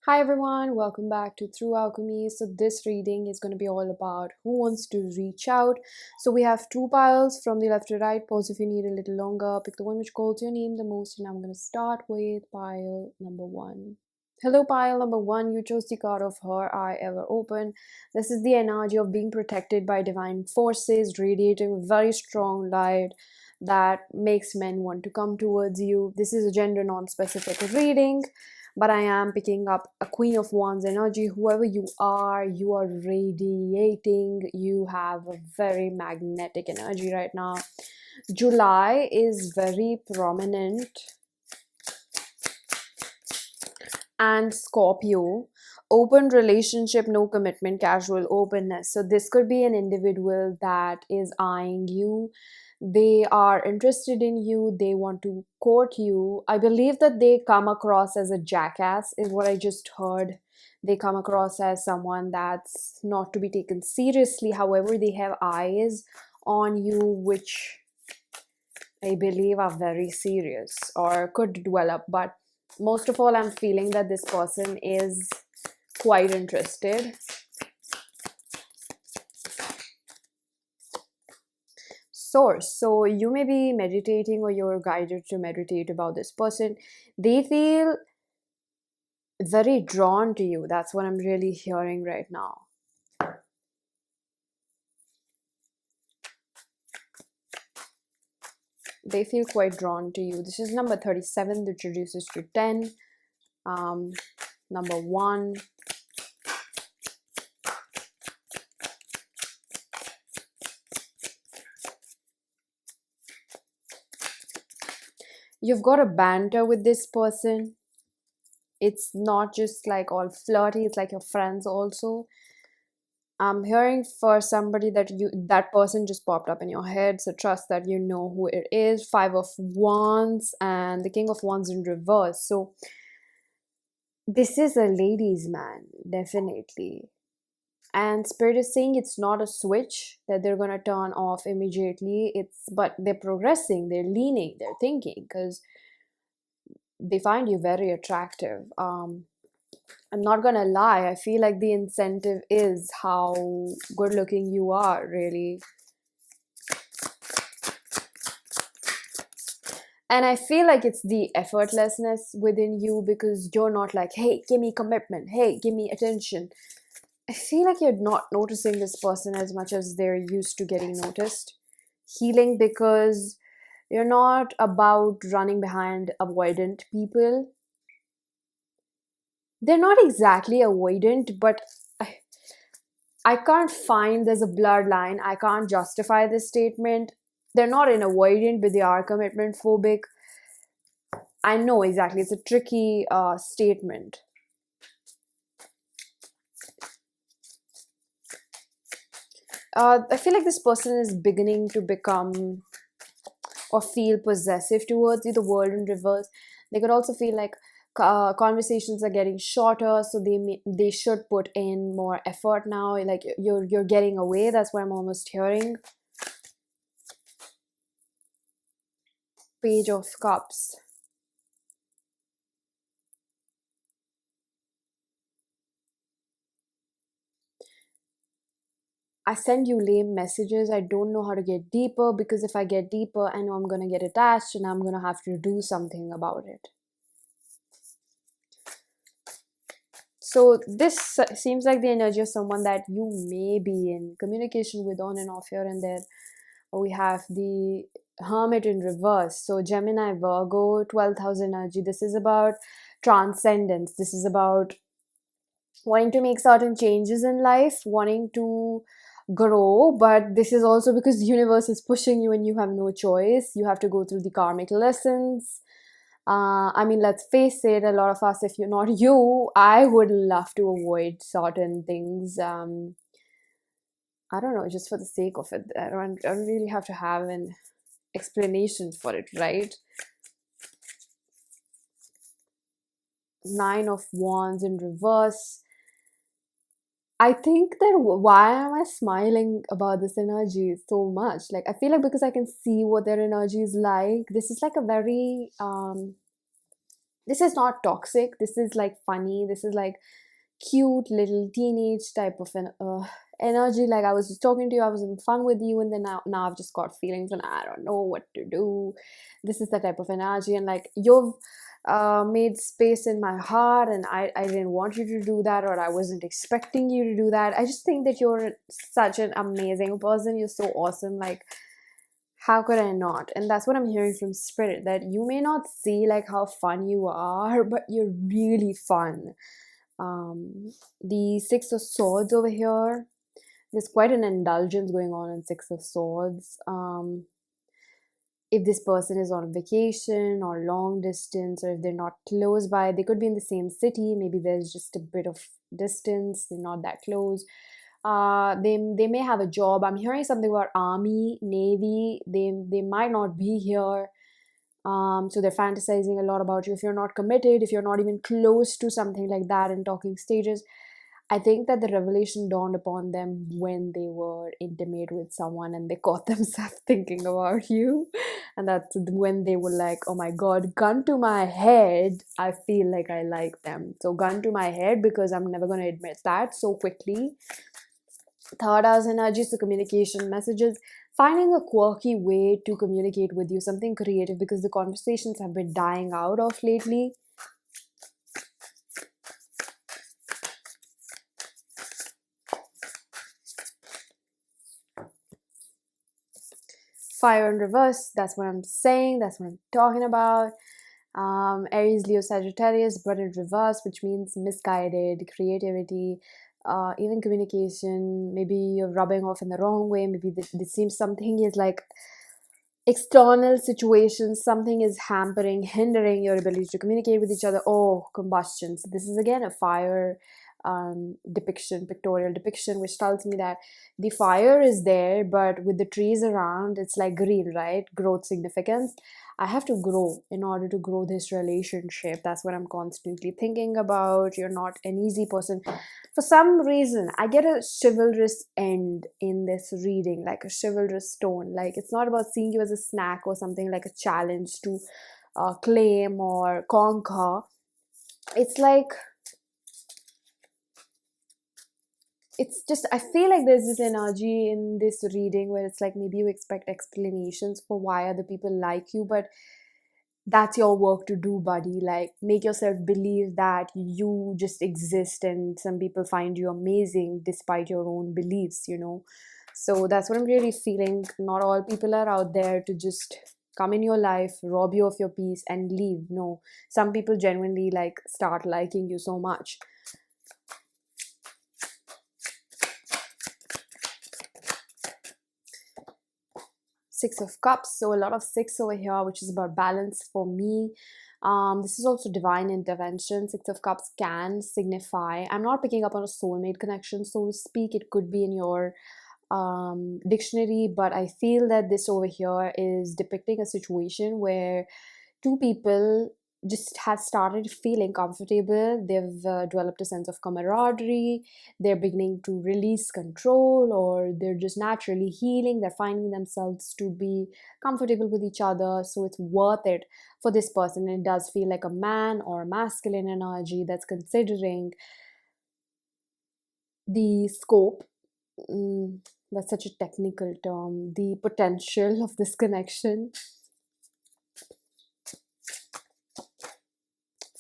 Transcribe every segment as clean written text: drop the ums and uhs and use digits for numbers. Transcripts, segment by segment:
Hi everyone, welcome back to Through Alchemy. So this reading is going to be all about who wants to reach out. So we have two piles from the left to right. Pause if you need a little longer. Pick the one which calls your name the most, and I'm going to start with pile number one. Hello, pile number one. You chose the card of Her Eye Ever Open. This is the energy of being protected by divine forces, radiating very strong light that makes men want to come towards you. This is a gender non-specific reading, but I am picking up a Queen of Wands energy. Whoever you are radiating. You have a very magnetic energy right now. July is very prominent. And Scorpio, open relationship, no commitment, casual openness. So this could be an individual that is eyeing you. They are interested in you. They want to court you. I believe that they come across as a jackass is what I just heard. They come across as someone that's not to be taken seriously. However, they have eyes on you which I believe are very serious or could develop. But most of all, I'm feeling that this person is quite interested. Source. So you may be meditating or you're guided to meditate about this person. They feel very drawn to you. That's what I'm really hearing right now. They feel quite drawn to you. This is number 37, which reduces to 10. Number 1. You've got a banter with this person. It's not just like all flirty, it's like your friends also. I'm hearing for somebody that person just popped up in your head, so trust that you know who it is. 5 of Wands and the King of Wands in reverse. So this is a ladies' man, definitely. And Spirit is saying it's not a switch that they're gonna turn off immediately. But they're progressing, they're leaning, they're thinking, because they find you very attractive. I'm not gonna lie, I feel like the incentive is how good looking you are, really. And I feel like it's the effortlessness within you, because you're not like, hey, give me commitment, hey, give me attention. I feel like you're not noticing this person as much as they're used to getting noticed. Healing, because you're not about running behind avoidant people. They're not exactly avoidant, but I can't find there's a bloodline. I can't justify this statement. They're not an avoidant, but they are commitment phobic. I know exactly. It's a tricky statement. I feel like this person is beginning to become or feel possessive towards you, the world in reverse. They could also feel like conversations are getting shorter, so they should put in more effort now. Like you're getting away. That's what I'm almost hearing. Page of Cups. I send you lame messages. I don't know how to get deeper, because if I get deeper, I know I'm going to get attached and I'm going to have to do something about it. So this seems like the energy of someone that you may be in communication with on and off here and there. We have the Hermit in reverse. So Gemini, Virgo, 12th house energy. This is about transcendence. This is about wanting to make certain changes in life, wanting to grow, but this is also because the universe is pushing you and you have no choice. You have to go through the karmic lessons. I mean, let's face it, a lot of us, if you're not you, I would love to avoid certain things. I don't know, just for the sake of it. I don't really have to have an explanation for it, right? 9 of Wands in reverse. I think that why am I smiling about this energy so much? Like, I feel like because I can see what their energy is like. This is like a very This is not toxic. This is like funny. This is like cute little teenage type of an energy. Like I was just talking to you, I was having fun with you, and then now I've just got feelings and I don't know what to do. This is the type of energy, and like you've made space in my heart, and I didn't want you to do that, or I wasn't expecting you to do that. I just think that you're such an amazing person. You're so awesome. Like how could I not? And that's what I'm hearing from spirit, that you may not see like how fun you are, but you're really fun. The Six of Swords over here, there's quite an indulgence going on in Six of Swords. If this person is on vacation or long distance, or if they're not close by, they could be in the same city. Maybe there's just a bit of distance, they're not that close. They may have a job. I'm hearing something about army, navy. They might not be here. So they're fantasizing a lot about you. If you're not committed, if you're not even close to something like that in talking stages, I think that the revelation dawned upon them when they were intimate with someone and they caught themselves thinking about you. And that's when they were like, oh my god, gun to my head, I feel like I like them. So gun to my head, because I'm never going to admit that so quickly. Third house energy, so communication, messages, finding a quirky way to communicate with you, something creative, because the conversations have been dying out of lately. Fire in reverse, that's what I'm saying, that's what I'm talking about. Aries, Leo, Sagittarius, but in reverse, which means misguided creativity, even communication. Maybe you're rubbing off in the wrong way. Maybe this seems something is like external situations, something is hampering, hindering your ability to communicate with each other. Oh, combustions. This is again a fire depiction, pictorial depiction, which tells me that the fire is there, but with the trees around, it's like green, right? Growth, significance. I have to grow in order to grow this relationship. That's what I'm constantly thinking about. You're not an easy person. For some reason, I get a chivalrous end in this reading, like a chivalrous tone. Like it's not about seeing you as a snack or something, like a challenge to claim or conquer. It's like, it's just, I feel like there's this energy in this reading where it's like maybe you expect explanations for why other people like you, but that's your work to do, buddy. Like make yourself believe that you just exist, and some people find you amazing despite your own beliefs, you know. So that's what I'm really feeling. Not all people are out there to just come in your life, rob you of your peace and leave. No, some people genuinely like start liking you so much. Six of Cups, so a lot of six over here, which is about balance for me. This is also divine intervention. Six of Cups can signify, I'm not picking up on a soulmate connection, so to speak. It could be in your dictionary, but I feel that this over here is depicting a situation where two people just have started feeling comfortable. They've developed a sense of camaraderie. They're beginning to release control, or they're just naturally healing. They're finding themselves to be comfortable with each other, so it's worth it for this person. It does feel like a man or a masculine energy that's considering the scope. That's such a technical term. The potential of this connection.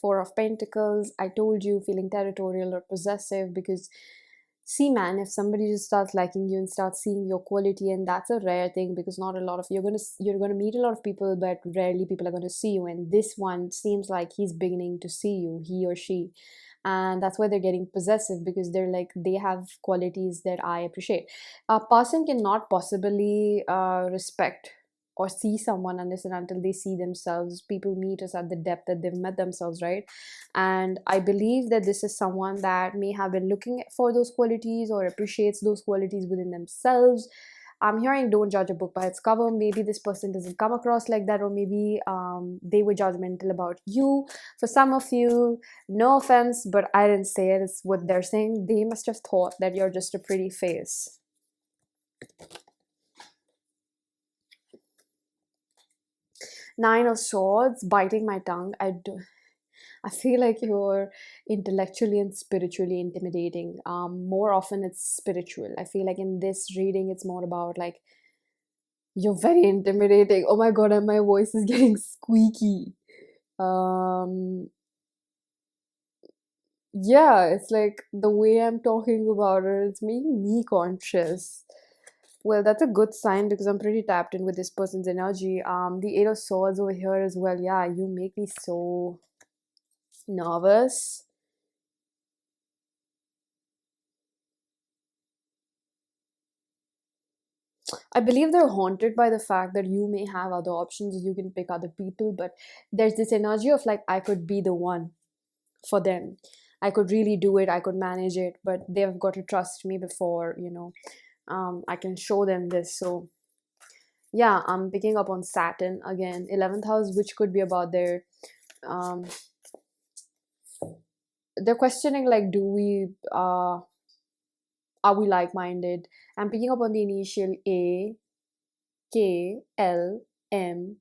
Four of Pentacles, I told you, feeling territorial or possessive, because see man, if somebody just starts liking you and starts seeing your quality, and that's a rare thing, because not a lot of you're gonna meet a lot of people, but rarely people are gonna see you, and this one seems like he's beginning to see you, he or she, and that's why they're getting possessive, because they're like, they have qualities that I appreciate. A person cannot possibly respect or see someone unless and until they see themselves. People meet us at the depth that they've met themselves, right? And I believe that this is someone that may have been looking for those qualities or appreciates those qualities within themselves. I'm hearing don't judge a book by its cover. Maybe this person doesn't come across like that, or maybe they were judgmental about you. For some of you, no offense, but I didn't say it. It's what they're saying. They must have thought that you're just a pretty face. Nine of Swords, biting my tongue. I feel like you're intellectually and spiritually intimidating. More often it's spiritual. I feel like in this reading it's more about like you're very intimidating. Oh my god, and my voice is getting squeaky. Um, yeah, it's like the way I'm talking about it, it's making me conscious. Well, that's a good sign because I'm pretty tapped in with this person's energy. The Eight of Swords over here as well. Yeah, you make me so nervous. I believe they're haunted by the fact that you may have other options, you can pick other people, but there's this energy of like, I could be the one for them. I could really do it, I could manage it, but they've got to trust me before, I can show them this. So, yeah, I'm picking up on Saturn again, 11th house, which could be about their. Um, they're questioning, like, are we like minded? I'm picking up on the initial A, K, L, M,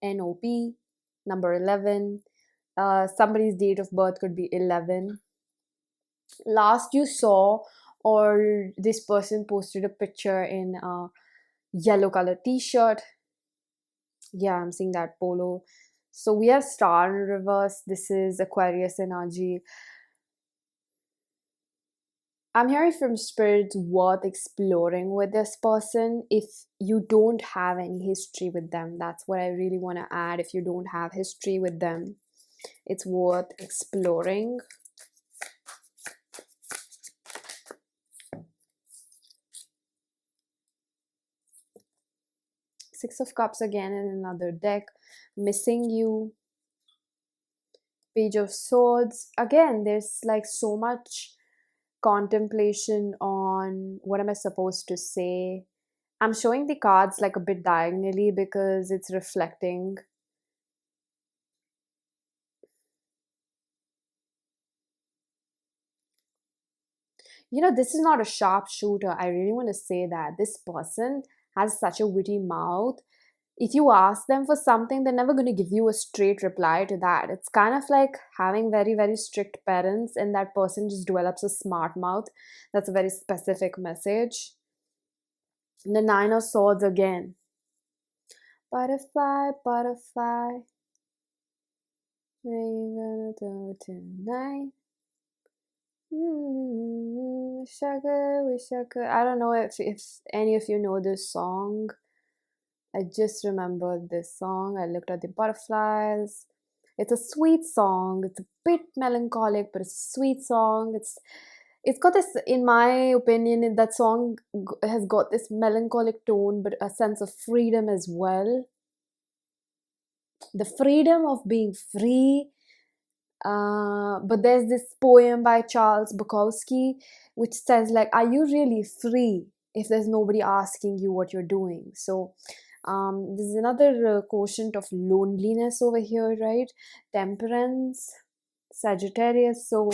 NOP, number 11. Somebody's date of birth could be 11. Last you saw, or this person posted a picture in a yellow color t-shirt. Yeah, I'm seeing that polo. So we have star in reverse. This is Aquarius energy. I'm hearing from spirits worth exploring with this person if you don't have any history with them. That's what I really want to add. If you don't have history with them, it's worth exploring. Six of Cups again in another deck. Missing you. Page of Swords. Again, there's like so much contemplation on what am I supposed to say. I'm showing the cards like a bit diagonally because it's reflecting. This is not a sharpshooter. I really want to say that. This person has such a witty mouth. If you ask them for something, they're never going to give you a straight reply to that. It's kind of like having very, very strict parents, and that person just develops a smart mouth. That's a very specific message. The Nine of Swords again. Butterfly, butterfly, where you gonna go tonight? Wish I could, wish I could. I don't know if any of you know this song. I just remembered this song. I looked at the butterflies. It's a sweet song. It's a bit melancholic, but it's a sweet song. It's got this, in my opinion, that song has got this melancholic tone, but a sense of freedom as well. The freedom of being free. But there's this poem by Charles Bukowski which says like, are you really free if there's nobody asking you what you're doing? So there's another quotient of loneliness over here, right? Temperance, Sagittarius. So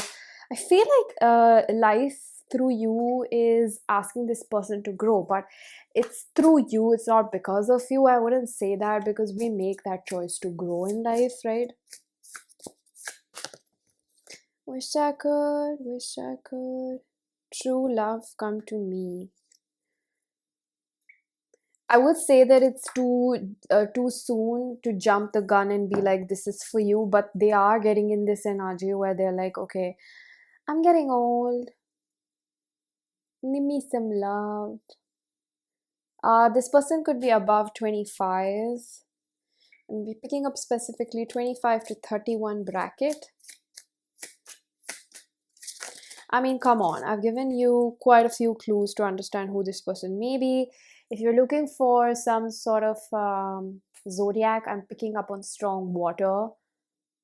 I feel like life through you is asking this person to grow, but it's through you, it's not because of you. I wouldn't say that, because we make that choice to grow in life, right? Wish I could, wish I could. True love come to me. I would say that it's too soon to jump the gun and be like, this is for you. But they are getting in this energy where they're like, okay, I'm getting old. Need me some love. This person could be above 25. I'm picking up specifically 25 to 31 bracket. I mean, come on. I've given you quite a few clues to understand who this person may be. If you're looking for some sort of zodiac, I'm picking up on strong water.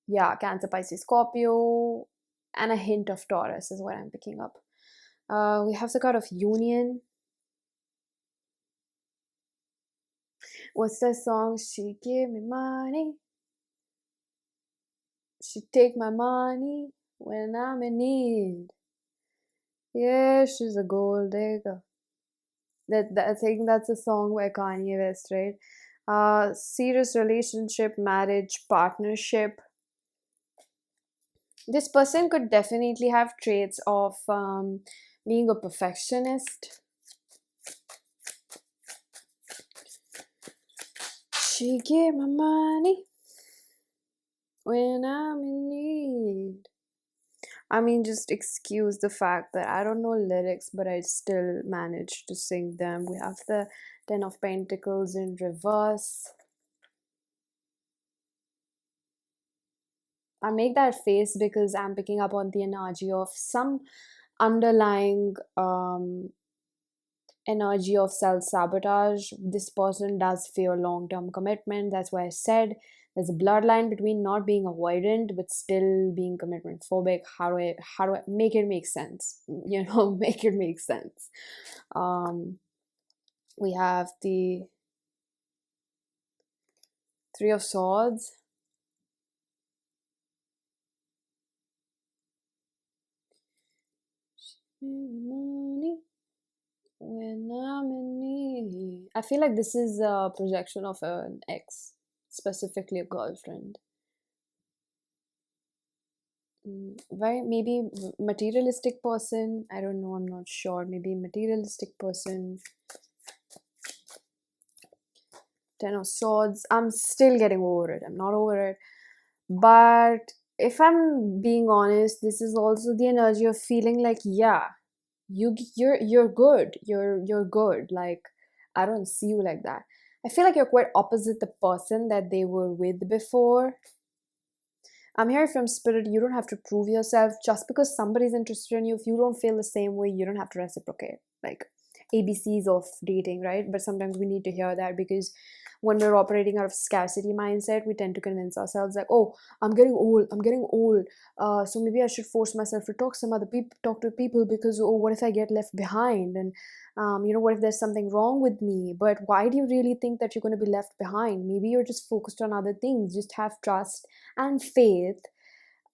Yeah, Cancer, Pisces, Scorpio, and a hint of Taurus is what I'm picking up. We have the card of Union. What's that song? She give me money. She take my money when I'm in need. Yeah, she's a gold digger. I think that's a song by Kanye West, right? Serious relationship, marriage, partnership. This person could definitely have traits of being a perfectionist. She gave my money when I'm in need. I mean, just excuse the fact that I don't know lyrics, but I still managed to sing them. We have the Ten of Pentacles in reverse. I make that face because I'm picking up on the energy of some underlying energy of self-sabotage. This person does fear long-term commitment. That's why I said there's a bloodline between not being avoidant but still being commitment phobic. How do I make it make sense? Make it make sense. We have the Three of Swords. Money when I'm in need. I feel like this is a projection of an ex, specifically a girlfriend. Very maybe materialistic person. I don't know. I'm not sure. Maybe materialistic person. Ten of Swords. I'm still getting over it. I'm not over it. But if I'm being honest, this is also the energy of feeling like, yeah, you're good. You're good. Like, I don't see you like that. I feel like you're quite opposite the person that they were with before. I'm here from spirit. You don't have to prove yourself just because somebody's interested in you. If you don't feel the same way, you don't have to reciprocate. Like ABCs of dating, right? But sometimes we need to hear that because when we're operating out of scarcity mindset, we tend to convince ourselves like, oh, I'm getting old. I'm getting old. So maybe I should force myself to talk to people because, oh, what if I get left behind? And what if there's something wrong with me? But why do you really think that you're going to be left behind? Maybe you're just focused on other things. Just have trust and faith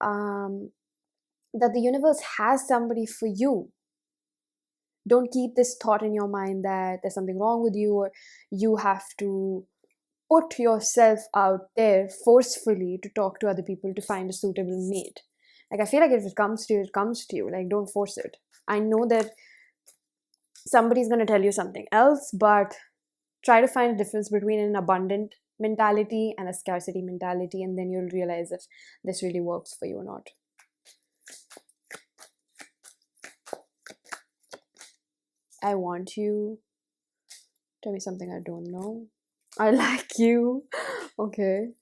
um, that the universe has somebody for you. Don't keep this thought in your mind that there's something wrong with you or you have to put yourself out there forcefully to talk to other people to find a suitable mate. Like, I feel like if it comes to you, it comes to you. Like, don't force it. I know that somebody's going to tell you something else, but try to find a difference between an abundant mentality and a scarcity mentality, and then you'll realize if this really works for you or not. I want you. Tell me something I don't know. I like you. Okay.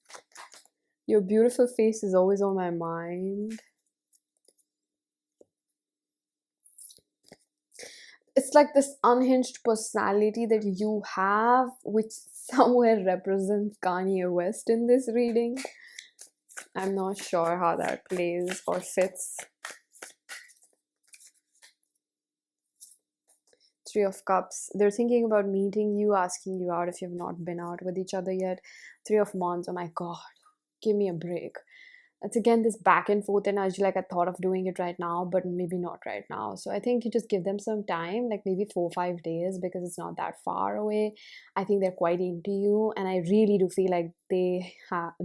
Your beautiful face is always on my mind. It's like this unhinged personality that you have, which somewhere represents Kanye West in this reading. I'm not sure how that plays or fits. Three of Cups. They're thinking about meeting you, asking you out if you've not been out with each other yet. Three of Wands. Oh my god. Give me a break. It's again this back and forth energy, like I thought of doing it right now, but maybe not right now. So I think you just give them some time, like maybe 4 or 5 days, because it's not that far away. I think they're quite into you, and I really do feel like they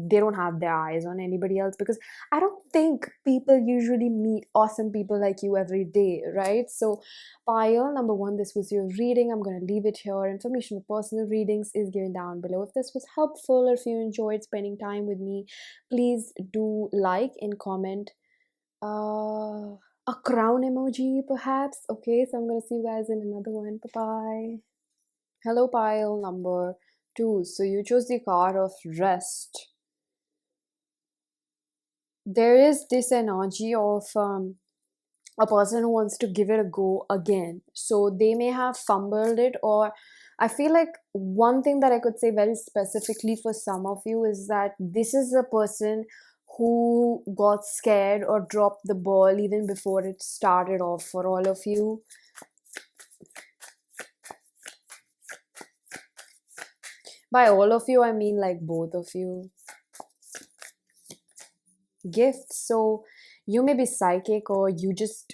don't have their eyes on anybody else, because I don't think people usually meet awesome people like you every day, right? So Pile, number one, this was your reading. I'm going to leave it here. Information for personal readings is given down below. If this was helpful, or if you enjoyed spending time with me, please do like and comment a crown emoji perhaps. Okay, so I'm gonna see you guys in another one. Bye bye. Hello, pile number 2. So you chose the card of rest. There is this energy of a person who wants to give it a go again. So they may have fumbled it, or I feel like one thing that I could say very specifically for some of you is that this is a person who got scared or dropped the ball even before it started off for all of you. By all of you, I mean like both of you. Gifts. So you may be psychic, or you just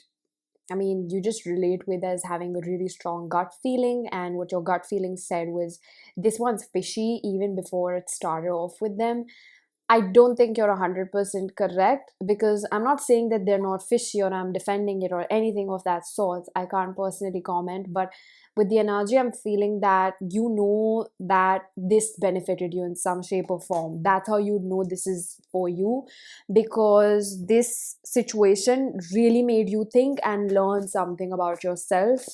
relate with as having a really strong gut feeling, and what your gut feeling said was this one's fishy even before it started off with them. I don't think you're 100% correct, because I'm not saying that they're not fishy or I'm defending it or anything of that sort. I can't personally comment, but with the energy, I'm feeling that you know that this benefited you in some shape or form. That's how you know this is for you, because this situation really made you think and learn something about yourself.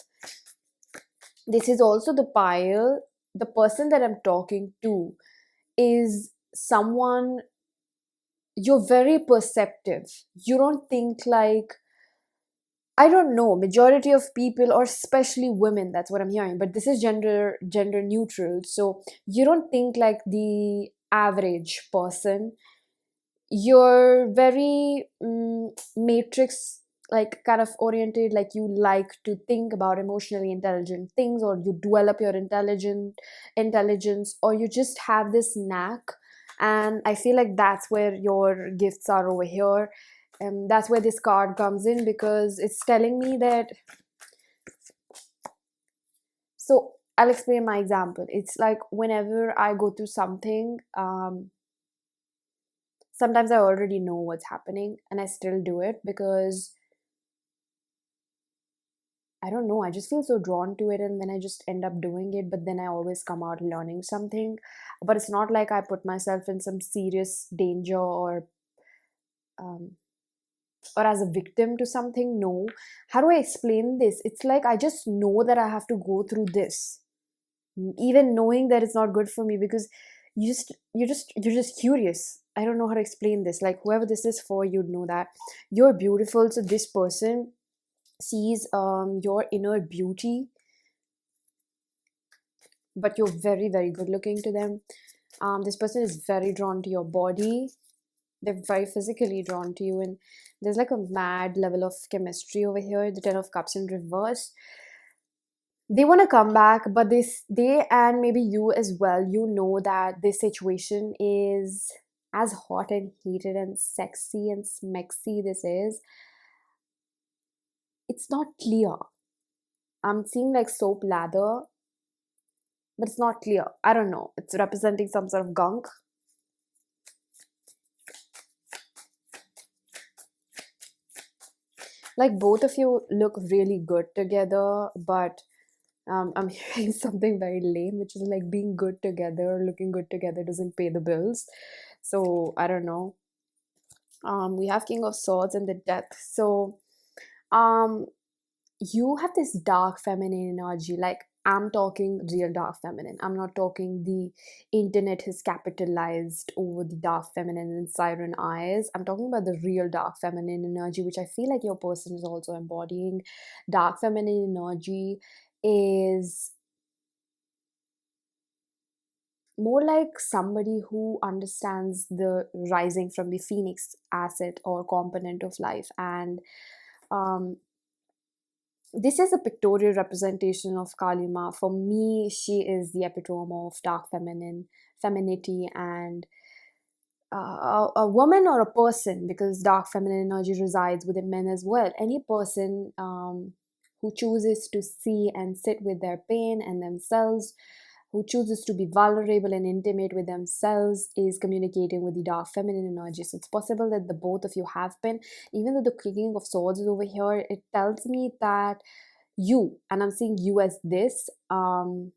This is also the pile. The person that I'm talking to is someone, you're very perceptive. You don't think like, I don't know, majority of people, or especially women, that's what I'm hearing, but this is gender neutral. So you don't think like the average person. You're very matrix like kind of oriented, like you like to think about emotionally intelligent things, or you develop your intelligence, or you just have this knack. And I feel like that's where your gifts are over here, and that's where this card comes in, because it's telling me that. So I'll explain my example. It's like whenever I go through something, sometimes I already know what's happening and I still do it, because I don't know, I just feel so drawn to it, and then I just end up doing it, but then I always come out learning something. But it's not like I put myself in some serious danger, um, or as a victim to something. No. How do I explain this? It's like I just know that I have to go through this, even knowing that it's not good for me, because you're just curious. I don't know how to explain this. Like whoever this is for, you'd know that you're beautiful. So this person sees your inner beauty, but you're very, very good looking to them. This person is very drawn to your body. They're very physically drawn to you, and there's like a mad level of chemistry over here. The 10 of cups in reverse, they want to come back, but they and maybe you as well, you know that this situation is as hot and heated and sexy and smexy this is, it's not clear. I'm seeing like soap lather, but it's not clear. I don't know, it's representing some sort of gunk. Like both of you look really good together, but I'm hearing something very lame, which is like being good together, looking good together doesn't pay the bills. So I don't know. We have King of Swords and the Death. So um, you have this dark feminine energy. Like I'm talking real dark feminine. I'm not talking the internet has capitalized over the dark feminine and siren eyes. I'm talking about the real dark feminine energy, which I feel like your person is also embodying. Dark feminine energy is more like somebody who understands the rising from the phoenix asset or component of life. And um, this is a pictorial representation of Kalima. For me, she is the epitome of dark feminine, femininity, and a woman or a person, because dark feminine energy resides within men as well. Any person who chooses to see and sit with their pain and themselves, who chooses to be vulnerable and intimate with themselves, is communicating with the dark feminine energy. So it's possible that the both of you have been, even though the King of Swords is over here, it tells me that you, and I'm seeing you as this, you're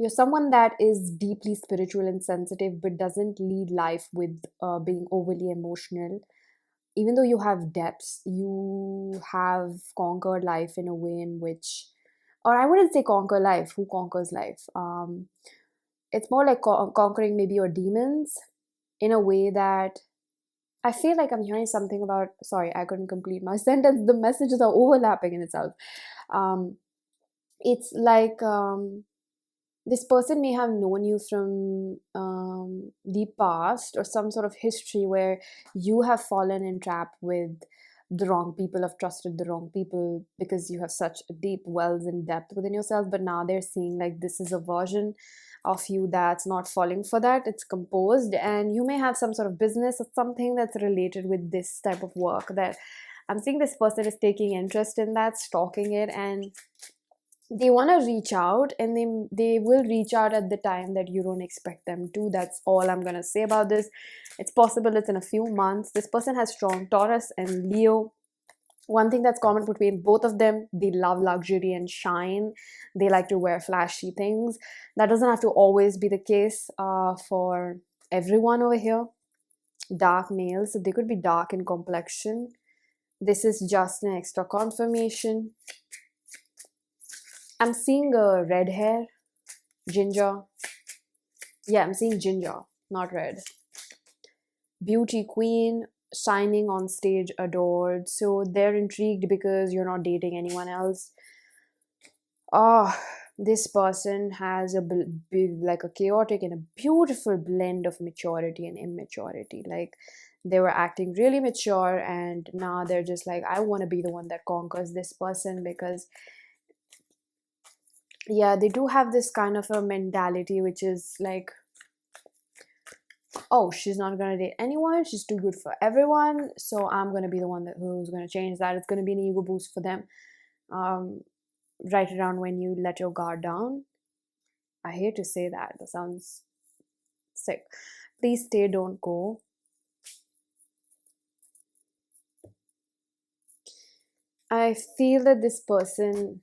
someone that is deeply spiritual and sensitive, but doesn't lead life with being overly emotional. Even though you have depths, you have conquered life in a way in which, or I wouldn't say conquer life. Who conquers life? It's more like conquering maybe your demons in a way that I feel like I'm hearing something about. Sorry, I couldn't complete my sentence. The messages are overlapping in itself. Um, it's like this person may have known you from the past or some sort of history where you have fallen in trap with the wrong people, have trusted the wrong people because you have such deep wells and depth within yourself. But now they're seeing like this is a version of you that's not falling for that. It's composed, and you may have some sort of business or something that's related with this type of work that I'm seeing this person is taking interest in that, stalking it, and they want to reach out, and they will reach out at the time that you don't expect them to. That's all I'm going to say about this. It's possible it's in a few months. This person has strong Taurus and Leo. One thing that's common between both of them, they love luxury and shine. They like to wear flashy things. That doesn't have to always be the case for everyone over here. Dark males, so they could be dark in complexion. This is just an extra confirmation. I'm seeing a red hair, ginger. Yeah, I'm seeing ginger, not red. Beauty queen, shining on stage, adored. So they're intrigued because you're not dating anyone else. This person has like a chaotic and a beautiful blend of maturity and immaturity. Like, they were acting really mature, and now they're just like, I want to be the one that conquers this person. Because yeah, they do have this kind of a mentality which is like, oh, she's not gonna date anyone, she's too good for everyone, so I'm gonna be the one who's gonna change that. It's gonna be an ego boost for them. Right around when you let your guard down. I hate to say that. That sounds sick. Please stay, don't go. I feel that this person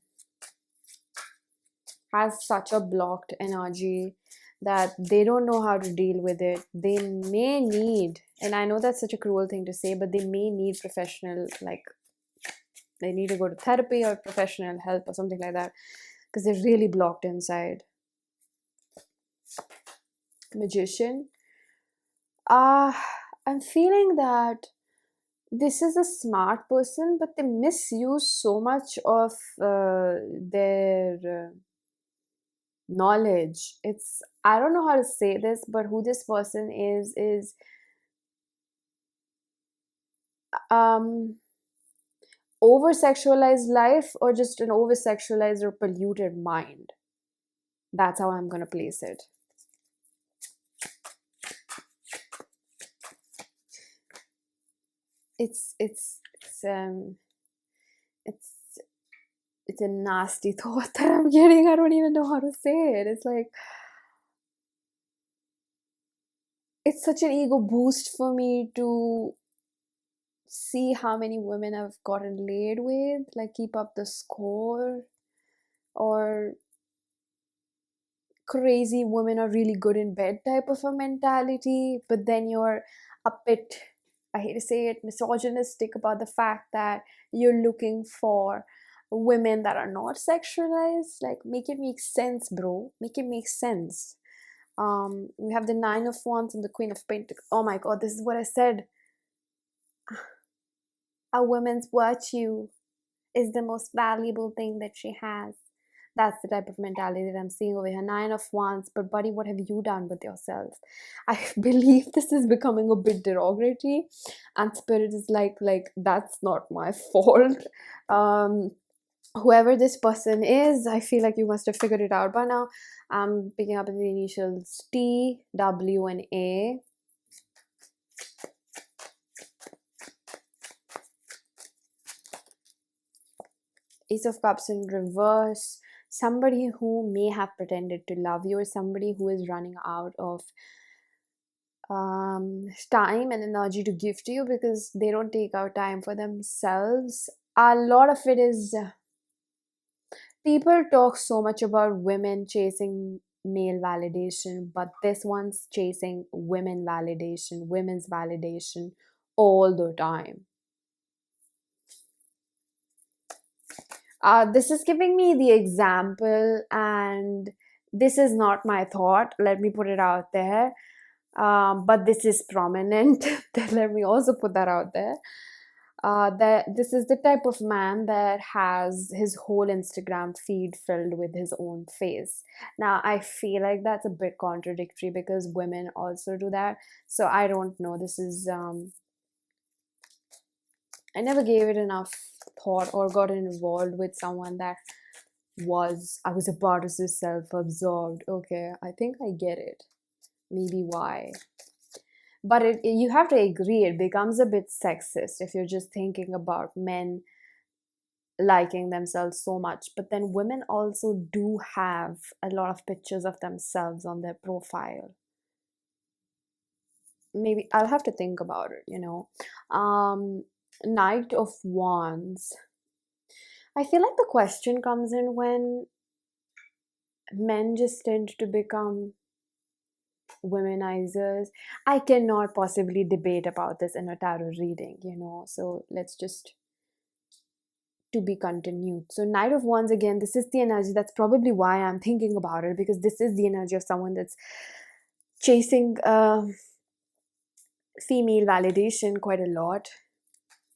has such a blocked energy that they don't know how to deal with it. They may need, and I know that's such a cruel thing to say, but they may need professional, like, they need to go to therapy or professional help or something like that, because they're really blocked inside. Magician. I'm feeling that this is a smart person, but they misuse so much of their knowledge. It's, I don't know how to say this, but who this person is over sexualized life, or just an over sexualized or polluted mind. That's how I'm gonna place it. It's it's a nasty thought that I'm getting. I don't even know how to say it. It's like, it's such an ego boost for me to see how many women I've gotten laid with, like, keep up the score, or crazy women are really good in bed type of a mentality. But then you're a bit, I hate to say it, misogynistic about the fact that you're looking for women that are not sexualized. Like, make it make sense, bro. Make it make sense. We have the Nine of Wands and the Queen of Pentacles. Oh my god, this is what I said. A woman's virtue is the most valuable thing that she has. That's the type of mentality that I'm seeing over here. Nine of Wands, but buddy, what have you done with yourself? I believe this is becoming a bit derogatory, and Spirit is like, that's not my fault. Whoever this person is, I feel like you must have figured it out by now. I'm picking up in the initials T, W, and A. Ace of Cups in reverse. Somebody who may have pretended to love you, or somebody who is running out of time and energy to give to you because they don't take out time for themselves. A lot of it is, people talk so much about women chasing male validation, but this one's chasing women's validation all the time. This is giving me the example, and this is not my thought. Let me put it out there. But this is prominent. Let me also put that out there. That this is the type of man that has his whole Instagram feed filled with his own face. Now, I feel like that's a bit contradictory because women also do that. So I don't know. This is I never gave it enough thought or got involved with someone that I was about to say self-absorbed. Okay, I think I get it. Maybe why. But you have to agree, it becomes a bit sexist if you're just thinking about men liking themselves so much. But then women also do have a lot of pictures of themselves on their profile. Maybe I'll have to think about it. Knight of Wands. I feel like the question comes in when men just tend to become womenizers. I cannot possibly debate about this in a tarot reading. So let's just to be continued. So Knight of Wands, again, this is the energy. That's probably why I'm thinking about it, because this is the energy of someone that's chasing female validation quite a lot,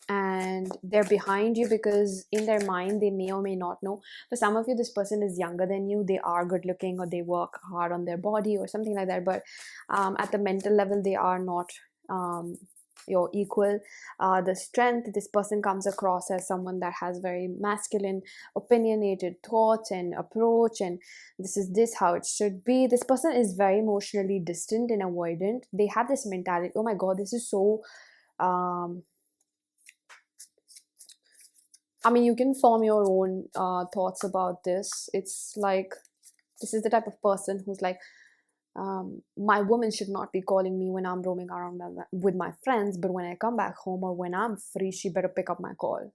and they're behind you because in their mind they may or may not know. For some of you, this person is younger than you, they are good looking, or they work hard on their body or something like that, but at the mental level they are not your equal. The strength, this person comes across as someone that has very masculine opinionated thoughts and approach, and this how it should be. This person is very emotionally distant and avoidant. They have this mentality, oh my god, this is so I mean, you can form your own thoughts about this. It's like, this is the type of person who's like, my woman should not be calling me when I'm roaming around with my friends, but when I come back home or when I'm free, she better pick up my call.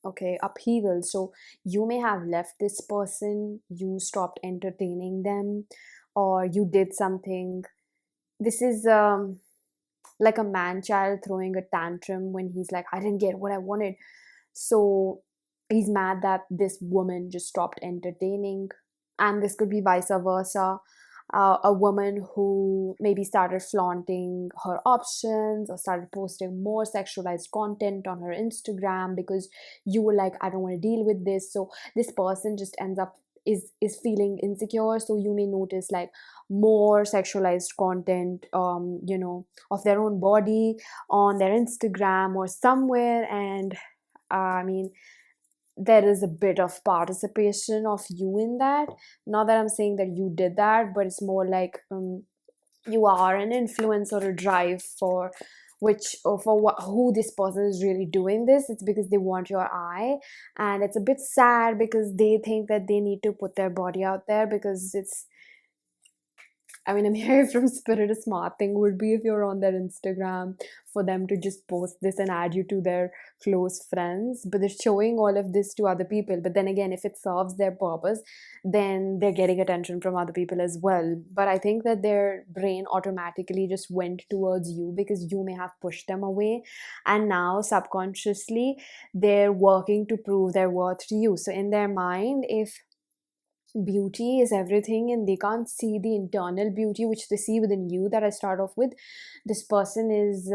Okay, upheaval. So you may have left this person, you stopped entertaining them, or you did something. This is like a man child throwing a tantrum when he's like, I didn't get what I wanted. So he's mad that this woman just stopped entertaining. And this could be vice versa. A woman who maybe started flaunting her options or started posting more sexualized content on her Instagram because you were like, I don't want to deal with this. So this person just ends up is feeling insecure. So you may notice like more sexualized content of their own body on their Instagram or somewhere. And I mean, there is a bit of participation of you in that. Not that I'm saying that you did that, but it's more like you are an influence or a drive for which or for what, who this person is really doing this. It's because they want your eye, and it's a bit sad because they think that they need to put their body out there because it's, I mean, I'm hearing from Spirit, a smart thing would be if you're on their Instagram for them to just post this and add you to their close friends. But they're showing all of this to other people. But then again, if it serves their purpose, then they're getting attention from other people as well. But I think that their brain automatically just went towards you because you may have pushed them away. And now subconsciously, they're working to prove their worth to you. So in their mind, if beauty is everything and they can't see the internal beauty which they see within you, that I start off with, this person is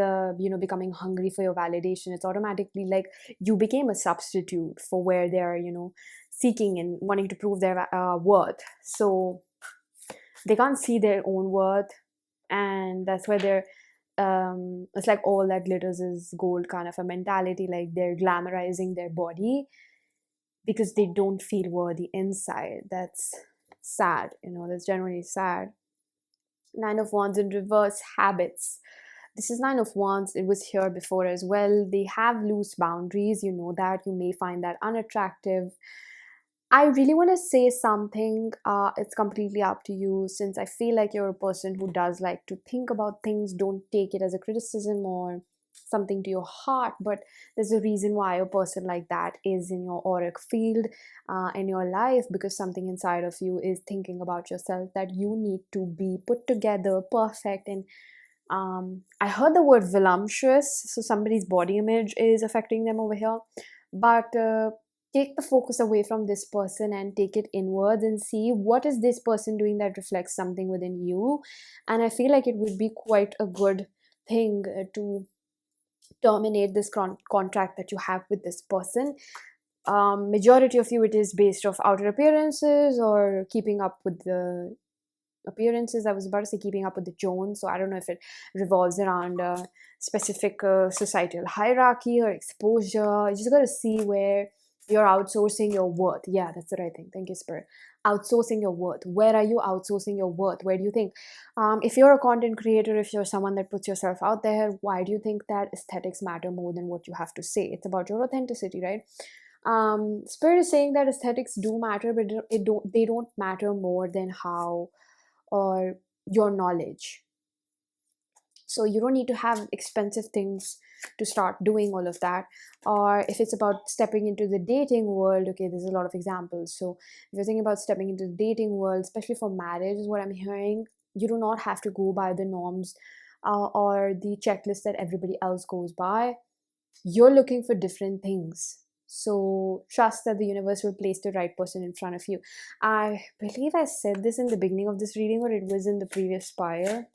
becoming hungry for your validation. It's automatically like you became a substitute for where they're seeking and wanting to prove their worth. So they can't see their own worth, and that's where they're it's like all that glitters is gold kind of a mentality. Like they're glamorizing their body because they don't feel worthy inside. That's sad, that's generally sad. Nine of Wands in reverse, habits. This is Nine of Wands. It was here before as well. They have loose boundaries. You know that. You may find that unattractive. I really want to say something. It's completely up to you, since I feel like you're a person who does like to think about things. Don't take it as a criticism or something to your heart, but there's a reason why a person like that is in your auric field in your life, because something inside of you is thinking about yourself that you need to be put together, perfect. And I heard the word voluptuous, so somebody's body image is affecting them over here. But take the focus away from this person and take it inwards and see what is this person doing that reflects something within you. And I feel like it would be quite a good thing to terminate this contract that you have with this person. Majority of you, it is based off outer appearances or keeping up with the appearances. I was about to say keeping up with the Jones, so I don't know if it revolves around a specific societal hierarchy or exposure. You just got to see where you're outsourcing your worth. Yeah, that's the right thing. Thank you, Spirit. outsourcing your worth. Where are you outsourcing your worth? Where do you think, if you're a content creator, if you're someone that puts yourself out there, why do you think that aesthetics matter more than what you have to say? It's about your authenticity, right? Spirit is saying that aesthetics do matter, but they don't matter more than how or your knowledge. So you don't need to have expensive things to start doing all of that. Or if it's about stepping into the dating world, okay, there's a lot of examples. So if you're thinking about stepping into the dating world, especially for marriage, is what I'm hearing, you do not have to go by the norms or the checklist that everybody else goes by. You're looking for different things. So trust that the universe will place the right person in front of you. I believe I said this in the beginning of this reading, or it was in the previous spire.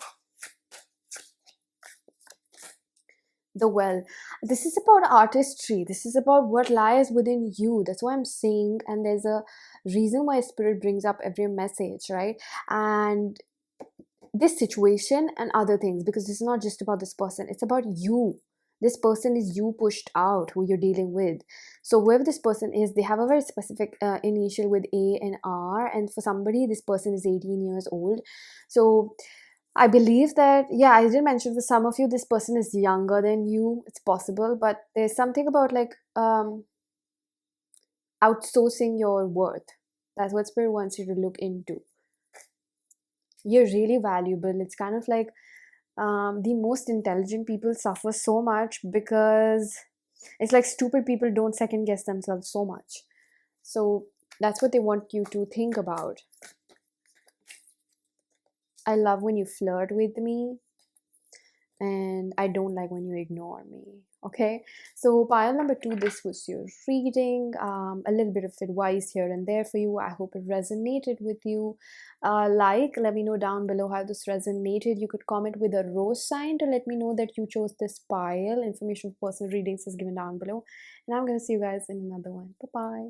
The well, this is about artistry. This is about what lies within you. That's what I'm saying. And there's a reason why spirit brings up every message, right? And this situation and other things, because this is not just about this person, it's about you. This person is you pushed out, who you're dealing with. So whoever this person is, they have a very specific initial with A and R, and for somebody this person is 18 years old. So I believe that, yeah, I did mention for some of you this person is younger than you. It's possible, but there's something about like outsourcing your worth. That's what spirit wants you to look into. You're really valuable. It's kind of like the most intelligent people suffer so much because it's like stupid people don't second guess themselves so much. So that's what they want you to think about. I love when you flirt with me, and I don't like when you ignore me. Okay, so pile number 2, this was your reading. A little bit of advice here and there for you. I hope it resonated with you. Let me know down below how this resonated. You could comment with a rose sign to let me know that you chose this pile. Information for personal readings is given down below, and I'm gonna see you guys in another one. Bye bye.